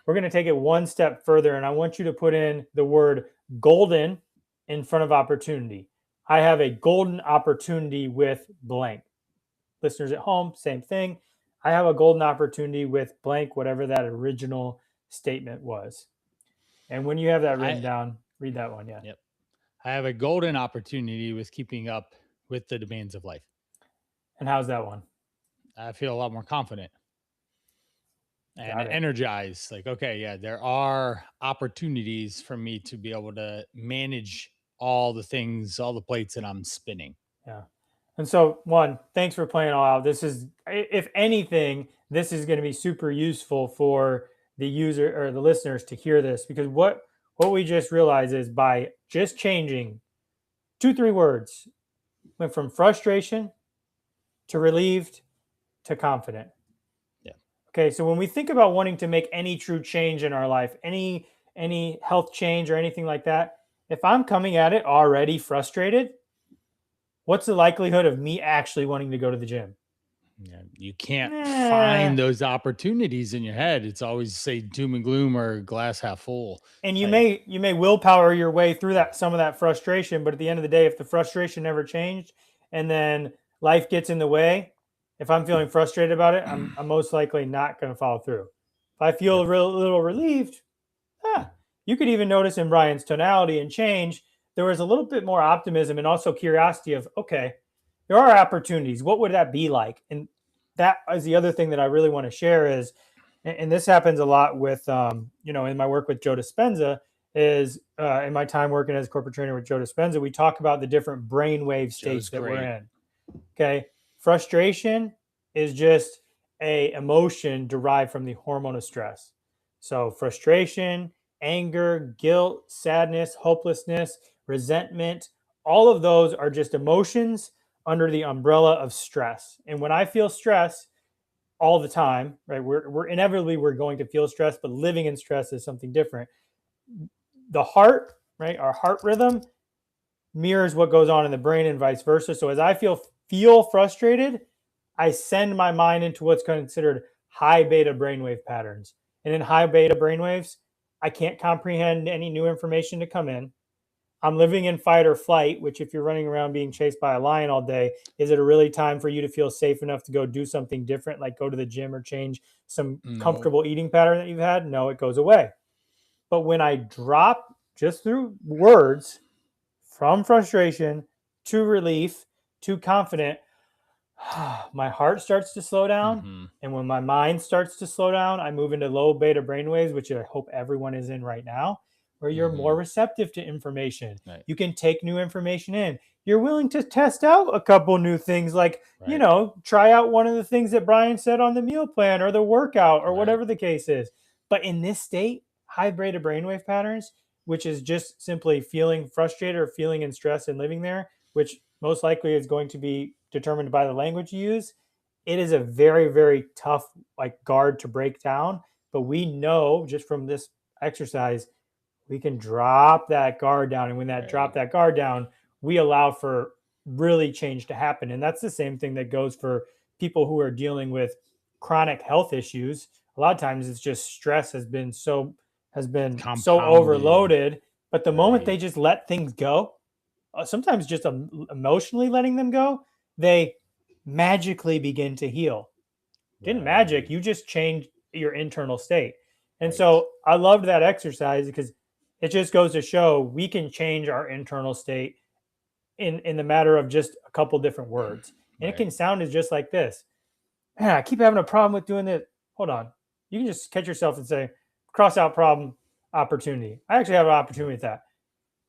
We're going to take it one step further, and I want you to put in the word golden in front of opportunity. I have a golden opportunity with blank. Listeners at home, same thing. I have a golden opportunity with blank, whatever that original statement was. And when you have that written down, read that one. Yeah. Yep. I have a golden opportunity with keeping up with the demands of life. And how's that one? I feel a lot more confident and energized. Like, okay, yeah, there are opportunities for me to be able to manage all the things, all the plates that I'm spinning. Yeah. And so, one, thanks for playing all out. This is, if anything, this is going to be super useful for the user or the listeners to hear this, because what we just realized is by just changing 2-3 words, went from frustration to relieved to confident. Yeah. Okay. So when we think about wanting to make any true change in our life, any health change or anything like that, if I'm coming at it already frustrated, what's the likelihood of me actually wanting to go to the gym? Yeah, you can't find those opportunities in your head. It's always say doom and gloom or glass half full. And you may willpower your way through some of that frustration, but at the end of the day, if the frustration never changed and then life gets in the way, if I'm feeling frustrated about it, I'm most likely not going to follow through. If I feel a little relieved, you could even notice in Brian's tonality and change, there was a little bit more optimism and also curiosity of, okay, there are opportunities. What would that be like? And that is the other thing that I really want to share is, and this happens a lot with, in my work with Joe Dispenza, is in my time working as a corporate trainer with Joe Dispenza, we talk about the different brainwave states that we're in. Okay. Frustration is just a emotion derived from the hormone of stress. So frustration, anger, guilt, sadness, hopelessness, resentment, all of those are just emotions under the umbrella of stress. And when I feel stress all the time, right, we're inevitably going to feel stress, but living in stress is something different. The heart, right, our heart rhythm mirrors what goes on in the brain and vice versa. So as I feel frustrated, I send my mind into what's considered high beta brainwave patterns. And in high beta brainwaves, I can't comprehend any new information to come in. I'm living in fight or flight, which if you're running around being chased by a lion all day, is it a really time for you to feel safe enough to go do something different, like go to the gym or change some comfortable eating pattern that you've had? No, it goes away. But when I drop just through words from frustration to relief to confident, my heart starts to slow down. Mm-hmm. And when my mind starts to slow down, I move into low beta brainwaves, which I hope everyone is in right now, where you're more receptive to information. Right. You can take new information in. You're willing to test out a couple new things, like, try out one of the things that Brian said on the meal plan or the workout or whatever the case is. But in this state, high beta brainwave patterns, which is just simply feeling frustrated or feeling in stress and living there, which most likely is going to be determined by the language you use, it is a very, very tough guard to break down. But we know just from this exercise, we can drop that guard down. And when drop that guard down, we allow for really change to happen. And that's the same thing that goes for people who are dealing with chronic health issues. A lot of times it's just stress has been so overloaded. But the moment they just let things go, sometimes just emotionally letting them go, they magically begin to heal. Didn't magic, you just changed your internal state. And so I loved that exercise because it just goes to show we can change our internal state in the matter of just a couple different words. And it Right. can sound as just like this. Man, I keep having a problem with doing this. Hold on. You can just catch yourself and say, cross out problem, opportunity. I actually have an opportunity with that.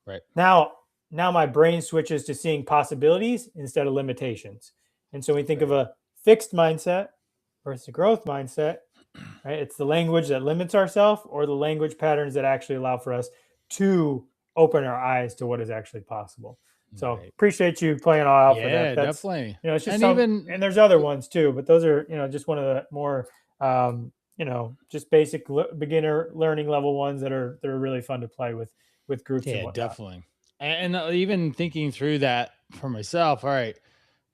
Right. Now, now my brain switches to seeing possibilities instead of limitations. And so we think of Right. a fixed mindset versus a growth mindset, right? It's the language that limits ourselves or the language patterns that actually allow for us to open our eyes to what is actually possible. So Right. appreciate you playing all out for that. Yeah, That's, definitely. it's just And some, even and there's other ones too, but those are, just one of the more, just basic beginner learning level ones that are really fun to play with groups and yeah, whatnot. definitely. And even thinking through that for myself, all right,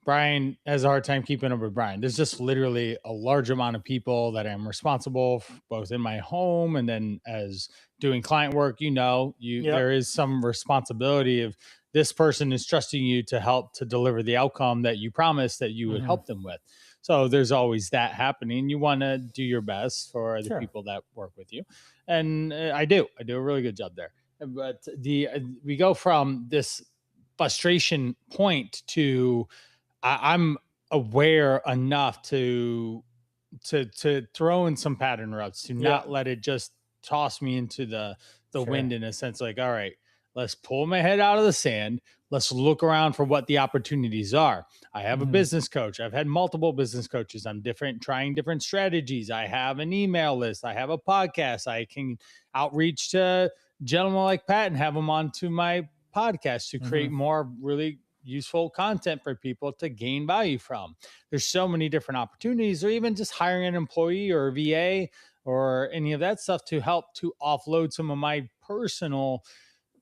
Brian has a hard time keeping up with Brian. There's just literally a large amount of people that I'm responsible for, both in my home and then as doing client work. Yep. There is some responsibility of this person is trusting you to help to deliver the outcome that you promised that you would Hmm. help them with. So there's always that happening. You want to do your best for the Sure. people that work with you, and I do. I do a really good job there. But the we go from this frustration point to I'm aware enough to throw in some pattern routes to not Yep. let it just toss me into the Sure. wind in a sense like, all right, let's pull my head out of the sand. Let's look around for what the opportunities are. I have a Hmm. business coach. I've had multiple business coaches. I'm trying different strategies. I have an email list. I have a podcast. I can outreach to gentlemen like Pat and have them onto my podcast to create Hmm. more really useful content for people to gain value from. There's so many different opportunities, or even just hiring an employee or a VA or any of that stuff to help to offload some of my personal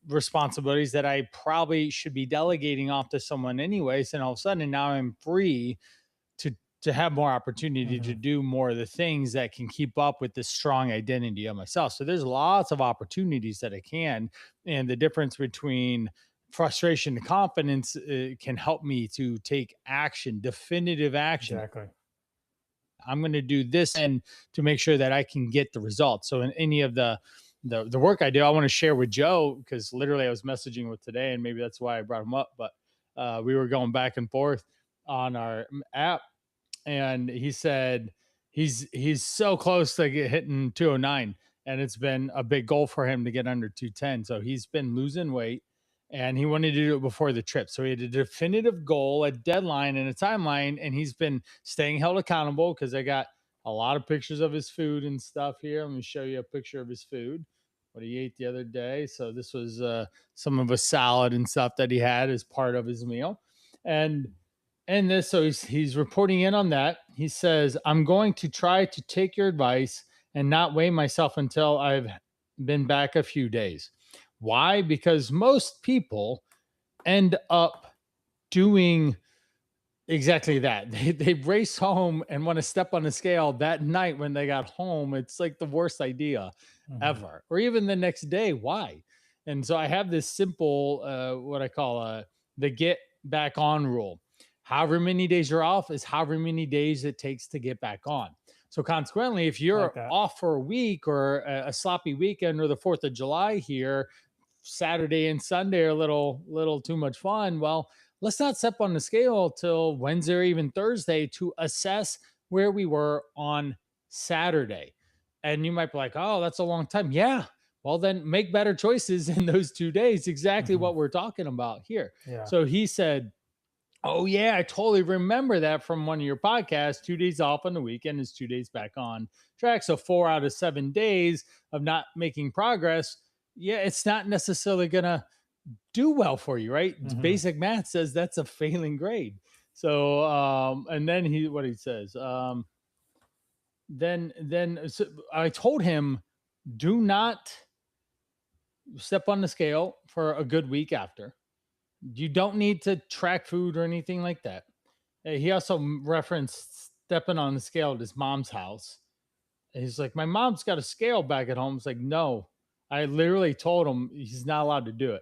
responsibilities that I probably should be delegating off to someone anyways. And all of a sudden now I'm free to have more opportunity to Hmm. do more of the things that can keep up with this strong identity of myself. So there's lots of opportunities that I can, and the difference between frustration and confidence can help me to take action, definitive action. Exactly. I'm going to do this and to make sure that I can get the results. So in any of the work I do, I want to share with Joe because literally I was messaging with today, and maybe that's why I brought him up. But we were going back and forth on our app, and he said he's so close to hitting 209, and it's been a big goal for him to get under 210. So he's been losing weight, and he wanted to do it before the trip. So he had a definitive goal, a deadline, and a timeline, and he's been staying held accountable because I got a lot of pictures of his food and stuff here. Let me show you a picture of his food, what he ate the other day. So this was some of a salad and stuff that he had as part of his meal, and this, so he's reporting in on that. He says, I'm going to try to take your advice and not weigh myself until I've been back a few days. Why? Because most people end up doing exactly that. They race home and want to step on the scale that night when they got home. It's like the worst idea Hmm. ever. Or even the next day. Why? And so I have this simple, what I call the get back on rule. However many days you're off is however many days it takes to get back on. So consequently, if I you're like that. off for a week or a sloppy weekend or the 4th of July here, Saturday and Sunday are a little too much fun. Well, let's not step on the scale till Wednesday or even Thursday to assess where we were on Saturday. And you might be like, oh, that's a long time. Yeah. Well, then make better choices in those 2 days. Exactly Hmm. what we're talking about here. Yeah. So he said, oh, yeah, I totally remember that from one of your podcasts. 2 days off on the weekend is 2 days back on track. So 4 out of 7 days of not making progress. Yeah, it's not necessarily going to do well for you, right? Hmm. Basic math says that's a failing grade. So, and then what he says, so I told him, do not step on the scale for a good week after. You don't need to track food or anything like that. He also referenced stepping on the scale at his mom's house. And he's like, my mom's got a scale back at home. It's like, no, I literally told him he's not allowed to do it.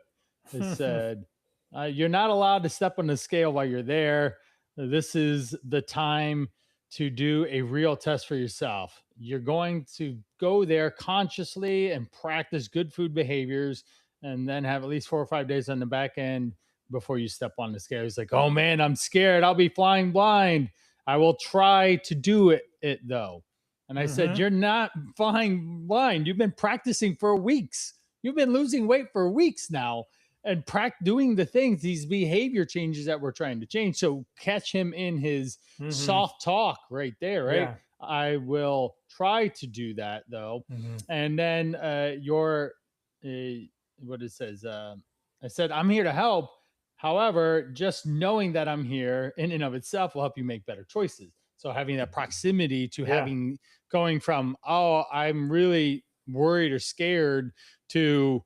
I said, you're not allowed to step on the scale while you're there. This is the time to do a real test for yourself. You're going to go there consciously and practice good food behaviors, and then have at least 4 or 5 days on the back end before you step on the scale. He's like, oh man, I'm scared. I'll be flying blind. I will try to do it though. And I said, Mm-hmm. you're not flying blind. You've been practicing for weeks. You've been losing weight for weeks now and doing the things, these behavior changes that we're trying to change. So catch him in his Mm-hmm. soft talk right there, right? Yeah. I will try to do that though. Mm-hmm. And then uh, what it says, I said, I'm here to help. However, just knowing that I'm here in and of itself will help you make better choices. So having that proximity to Yeah. having going from, oh, I'm really worried or scared to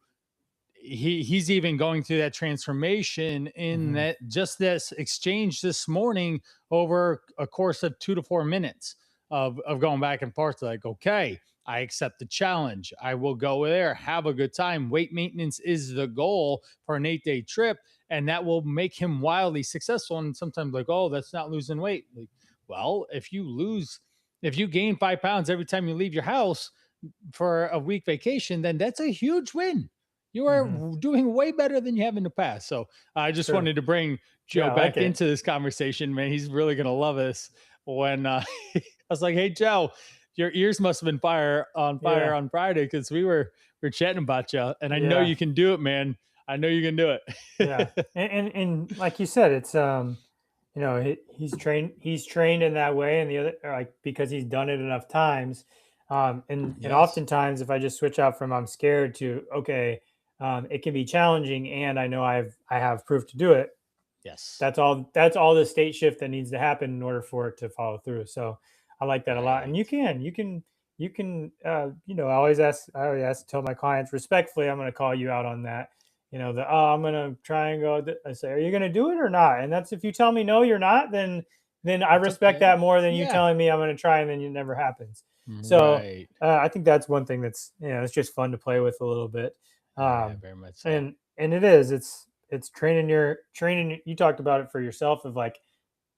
he's even going through that transformation in Mm-hmm. that just this exchange this morning over a course of 2 to 4 minutes of going back and forth, like, okay, I accept the challenge, I will go there, have a good time. Weight maintenance is the goal for an 8-day trip, and that will make him wildly successful. And sometimes like, oh, that's not losing weight. Like, well, if you gain 5 pounds every time you leave your house for a week vacation, then that's a huge win. You are Mm-hmm. doing way better than you have in the past. So I just Sure. wanted to bring Yeah, Joe I like back it. into this conversation, man. He's really going to love us. When I was like, hey, Joe, your ears must have been fire Yeah. on Friday because we are chatting about you. And I know Yeah. you can do it, man. I know you can do Yeah. it. And like you said, it's he's trained in that way, and the other, like, because he's done it enough times. And Yes. oftentimes if I just switch out from I'm scared to okay, it can be challenging, and I know I have proof to do it. Yes. That's all the state shift that needs to happen in order for it to follow through. So I like that a lot. And Right. I always ask, tell my clients respectfully, I'm going to call you out on that. I'm going to try and go. I say, are you going to do it or not? And that's, if you tell me no, you're not, then I That's respect okay. that more than you Yeah. telling me I'm going to try and then it never happens. So Right. I think that's one thing that's, it's just fun to play with a little bit. Yeah, Um, very much so. and it's training. You talked about it for yourself of like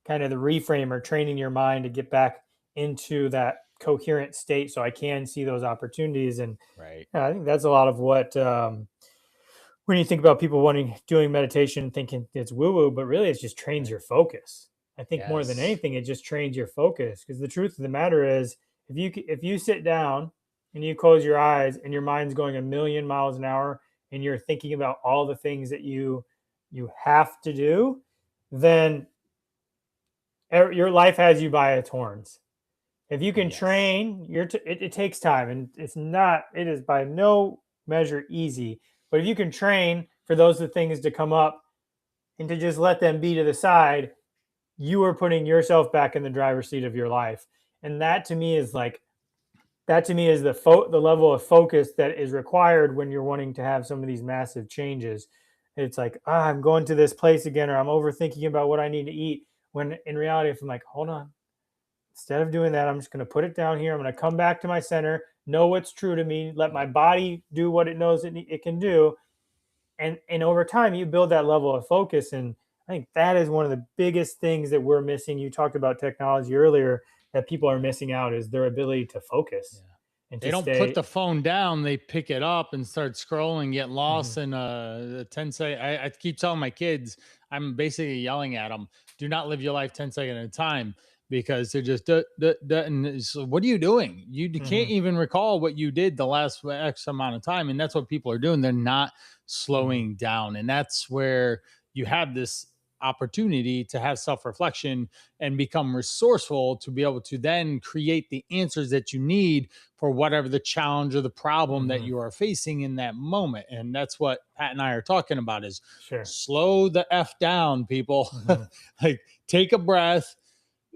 kind of the reframe or training your mind to get back into that coherent state so I can see those opportunities. And Right. I think that's a lot of what, when you think about people doing meditation, thinking it's woo woo, but really it's just trains Right. your focus. I think more than Yes. anything, it just trains your focus, because the truth of the matter is, if you sit down and you close your eyes and your mind's going a million miles an hour and you're thinking about all the things that you have to do, then your life has you by its horns. If you can Yes. train, it takes time, and it is by no measure easy. But if you can train for those of the things to come up and to just let them be to the side, you are putting yourself back in the driver's seat of your life. And that to me is the level of focus that is required when you're wanting to have some of these massive changes. It's like, I'm going to this place again, or I'm overthinking about what I need to eat. When in reality, if I'm like, hold on, instead of doing that, I'm just going to put it down here. I'm going to come back to my center, know what's true to me, let my body do what it knows it can do. And over time, you build that level of focus. And I think that is one of the biggest things that we're missing. You talked about technology earlier, that people are missing out, is their ability to Yeah. focus and They to don't put stay. the phone down. They pick it up and start scrolling, get Mhm. lost in a 10 second. I keep telling my kids, I'm basically yelling at them, do not live your life 10 seconds at a time, because they're just, duh, duh, duh, and what are you doing? You can't Mhm. even recall what you did the last X amount of time. And that's what people are doing. They're not Mhm. slowing down. And that's where you have this opportunity to have self reflection and become resourceful to be able to then create the answers that you need for whatever the challenge or the problem that Mhm. you are facing in that moment. And that's what Pat and I are talking about, is Sure. slow the F down, people. Mhm. Like, take a breath.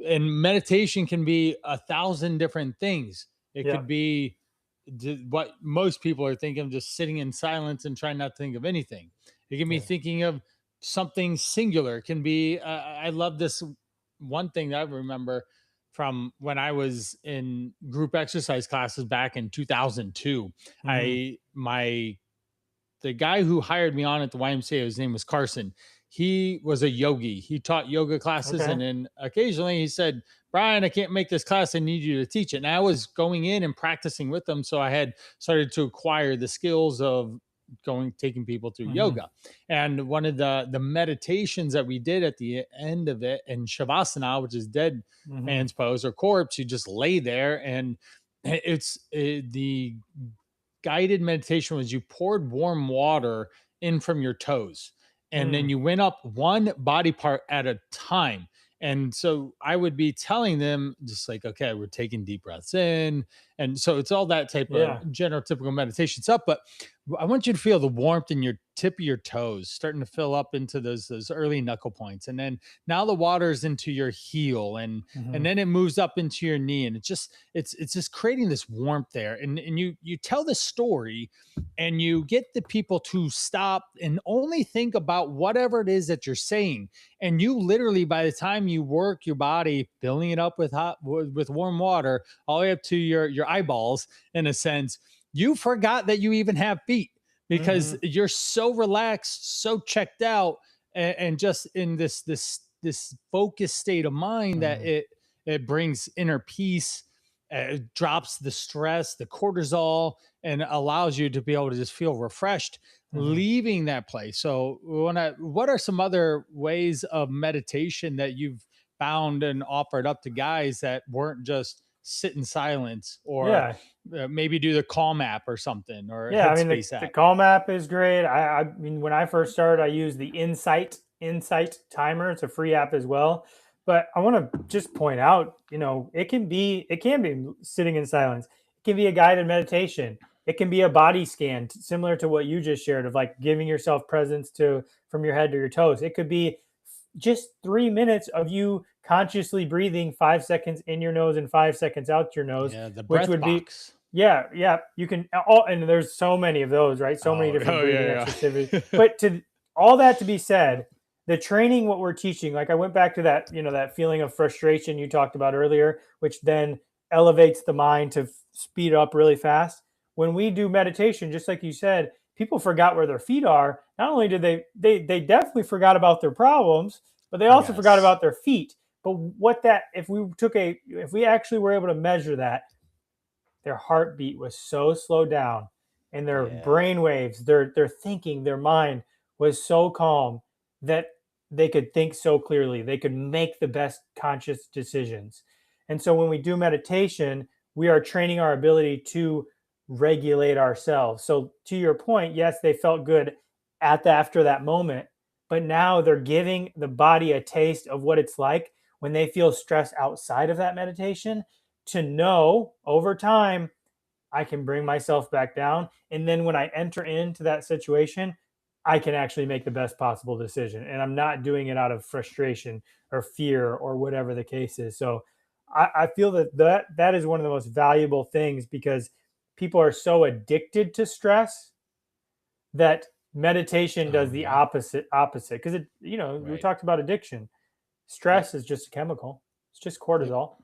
And meditation can be 1,000 different things. It Yeah. could be what most people are thinking, just sitting in silence and trying not to think of anything. It can be Yeah. thinking of something singular. It can be, I love this one thing that I remember from when I was in group exercise classes back in 2002. Mhm. I, my, the guy who hired me on at the YMCA, his name was Carson. He was a yogi. He taught yoga classes, Okay. and then occasionally he said, "Brian, I can't make this class. I need you to teach it." And I was going in and practicing with them, so I had started to acquire the skills of taking people through Hmm. yoga. And one of the meditations that we did at the end of it, in shavasana, which is dead Hmm. man's pose or corpse, you just lay there, and the guided meditation was you poured warm water in from your toes, and then Mm. you went up one body part at a time. And so I would be telling them just like, okay, we're taking deep breaths in. And so it's all that type of Yeah. general typical meditation stuff. But I want you to feel the warmth in your tip of your toes starting to fill up into those early knuckle points. And then now the water's into your heel, and Hmm. then it moves up into your knee. And it's just creating this warmth there. And you tell the story, and you get the people to stop and only think about whatever it is that you're saying. And you literally, by the time you work your body filling it up with with warm water all the way up to your eyeballs, in a sense, you forgot that you even have feet, because Hmm. you're so relaxed, so checked out, and just in this focused state of mind that Hmm. it brings inner peace, drops the stress, the cortisol, and allows you to be able to just feel refreshed Hmm. leaving that place. So, what are some other ways of meditation that you've found and offered up to guys that weren't just sit in silence, or Yeah. maybe do the Calm app or something, or Yeah, I mean Headspace the app? Calm app is great. I mean when I first started, I used the Insight timer. It's a free app as well. But I want to just point out, it can be sitting in silence. It can be a guided meditation. It can be a body scan, similar to what you just shared of like giving yourself presence to from your head to your toes. It could be just 3 minutes of you consciously breathing 5 seconds in your nose and 5 seconds out your nose, Yeah, the which breath would be box. yeah, yeah, you can all, and there's so many of those, right? So many Oh, different oh breathing yeah, exercises. yeah. But to all that to be said, the training, what we're teaching, like I went back to that, that feeling of frustration you talked about earlier, which then elevates the mind to speed up really fast. When we do meditation, just like you said, people forgot where their feet are. Not only did they definitely forgot about their problems, but they also forgot Yes. about their feet. But if we actually were able to measure that, their heartbeat was so slowed down and their Yeah. brain waves, their thinking, their mind was so calm that they could think so clearly. They could make the best conscious decisions. And so when we do meditation, we are training our ability to regulate ourselves. So to your point, yes, they felt good after that moment, but now they're giving the body a taste of what it's like when they feel stress outside of that meditation, to know over time I can bring myself back down. And then when I enter into that situation, I can actually make the best possible decision. And I'm not doing it out of frustration or fear or whatever the case is. So I feel that is one of the most valuable things, because people are so addicted to stress that meditation does Oh the yeah. opposite. Because we Right. talked about addiction. Yep. Stress is just a chemical. It's just Yep. cortisol.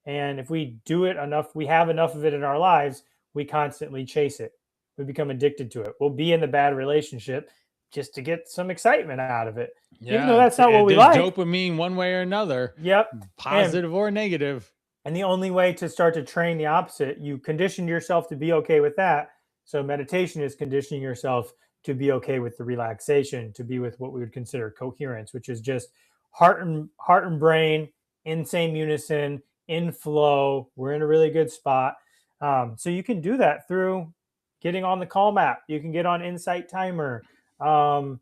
And if we do it enough, we have enough of it in our lives, we constantly chase it. We become addicted to it. We'll be in the bad relationship just to get some excitement out of it, even though Yeah. that's not what we There's like. dopamine one way or another, Yep. And positive or negative. and the only way to start to train the opposite, you condition yourself to be okay with that. So meditation is conditioning yourself to be okay with the relaxation, to be with what we would consider coherence, which is just heart and brain in same unison, in flow. We're in a really good spot. So you can do that through getting on the Calm app. You can get on Insight Timer. Um,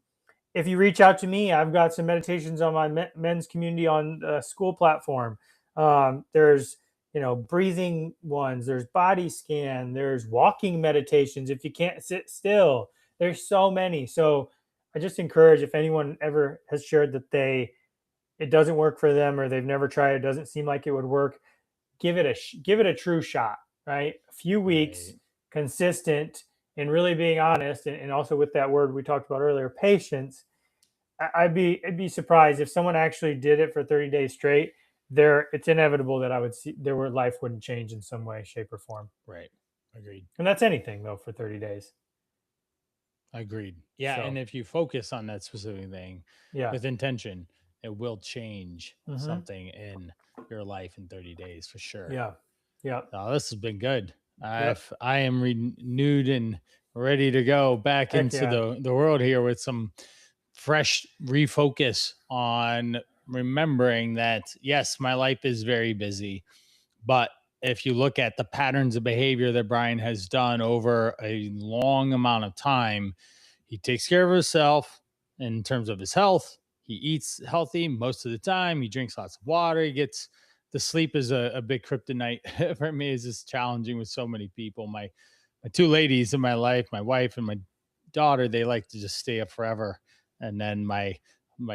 if you reach out to me, I've got some meditations on my men's community on the school platform. There's breathing ones. There's body scan. There's walking meditations if you can't sit still. There's so many. So I just encourage, if anyone ever has shared that it doesn't work for them, or they've never tried, it doesn't seem like it would work, give it a true shot. Right, a few weeks, Right. consistent, and really being honest, and also with that word we talked about earlier, patience. I'd be surprised if someone actually did it for 30 days straight. It's inevitable that I would see their life wouldn't change in some way, shape, or form. Right. Agreed. And that's anything though for 30 days. Agreed. Yeah, and So if you focus on that specific thing yeah. with intention, it will change Hmm. something in your life in 30 days for sure. Yeah. Yeah. Oh, this has been good. Yep. I am renewed and ready to go back Heck into yeah. the world here with some fresh refocus on remembering that yes, my life is very busy, but if you look at the patterns of behavior that Brian has done over a long amount of time, he takes care of himself in terms of his health. He eats healthy most of the time. He drinks lots of water. He gets the sleep is a big kryptonite for me. Is just challenging with so many people. My two ladies in my life, my wife and my daughter, they like to just stay up forever. And then my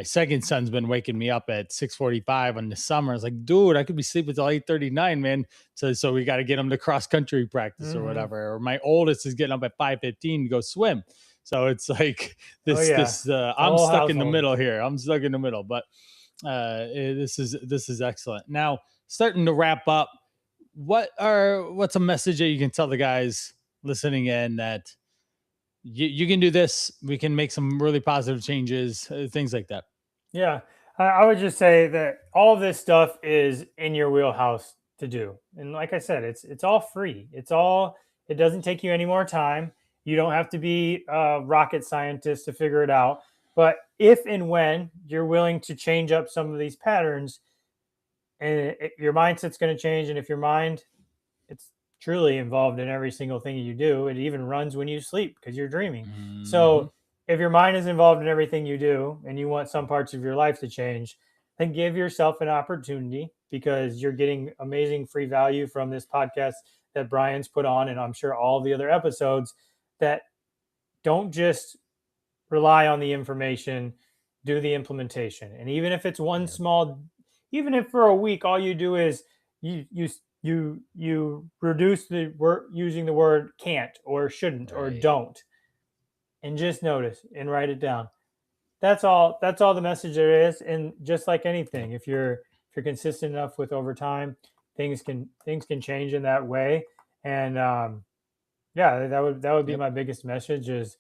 second son's been waking me up at 6:45 in the summer. I was like, dude, I could be sleeping till 8:39, man. So we got to get him to cross country practice or Hmm. whatever. Or my oldest is getting up at 5:15 to go swim. So it's like Oh yeah. The I'm whole stuck in the household. middle here. I'm stuck in the middle, but this is excellent. Now, starting to wrap up, what's a message that you can tell the guys listening in that you can do this, we can make some really positive changes, things like that. Yeah, I would just say that all of this stuff is in your wheelhouse to do, and like I said, it's all free. It's all. It doesn't take you any more time. You don't have to be a rocket scientist to figure it out. But if and when you're willing to change up some of these patterns, and your mindset's going to change, and if your mind it's truly involved in every single thing you do. It even runs when you sleep because you're dreaming. Hmm. So if your mind is involved in everything you do and you want some parts of your life to change, then give yourself an opportunity because you're getting amazing free value from this podcast that Brian's put on, and I'm sure all the other episodes that don't just rely on the information, do the implementation. And even if it's one Yep. small, even if for a week all you do is you reduce the word using the word can't or shouldn't or Right. don't, and just notice and write it down. That's all the message there is. And just like Yep. anything, if you're consistent enough with over time, things can change in that way. And yeah, that would be Yep. my biggest message is,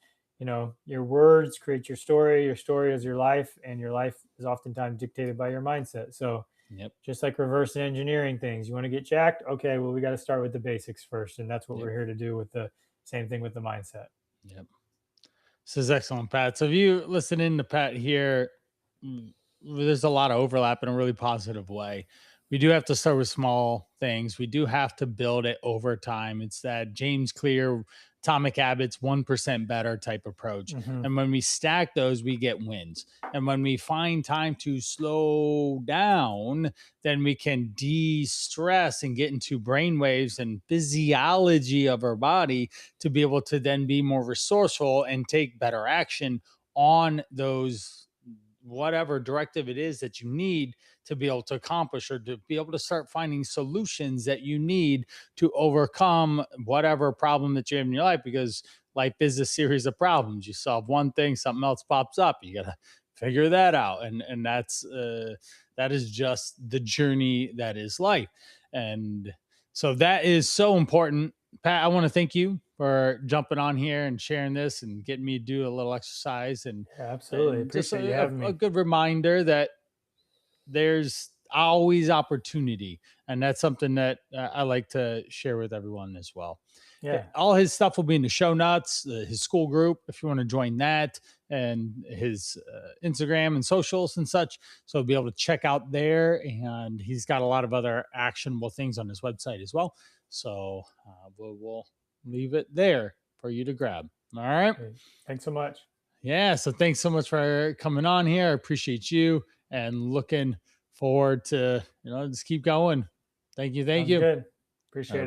your words create your story is your life, and your life is oftentimes dictated by your mindset. So Yep. just like reverse engineering things, you want to get jacked, okay, well, we got to start with the basics first, and that's what Yep. we're here to do with the same thing with the mindset. Yep. This is excellent, Pat. So if you listening to Pat here, there's a lot of overlap in a really positive way. We do have to start with small things. We do have to build it over time. It's that James Clear, Atomic Habits, 1% better type approach. Hmm. And when we stack those, we get wins. And when we find time to slow down, then we can de stress and get into brain waves and physiology of our body to be able to then be more resourceful and take better action on those whatever directive it is that you need to be able to accomplish or to be able to start finding solutions that you need to overcome whatever problem that you have in your life, because life is a series of problems. You solve one thing, something else pops up, you got to figure that out, and that is just the journey that is life. And so that is so important. Pat, I want to thank you for jumping on here and sharing this and getting me to do a little exercise, Yeah, absolutely. and just Appreciate you having a me. good reminder that there's always opportunity. And that's something that I like to share with everyone as well. Yeah. All his stuff will be in the show notes, his school group, if you want to join that, and his Instagram and socials and such. So be able to check out there. And he's got a lot of other actionable things on his website as well. So we'll leave it there for you to grab. All right. Great. Thanks so much. Yeah. So thanks so much for coming on here. I appreciate you and looking forward to, just keep going. Thank you. Thank Sounds you. good. All Appreciate right. it.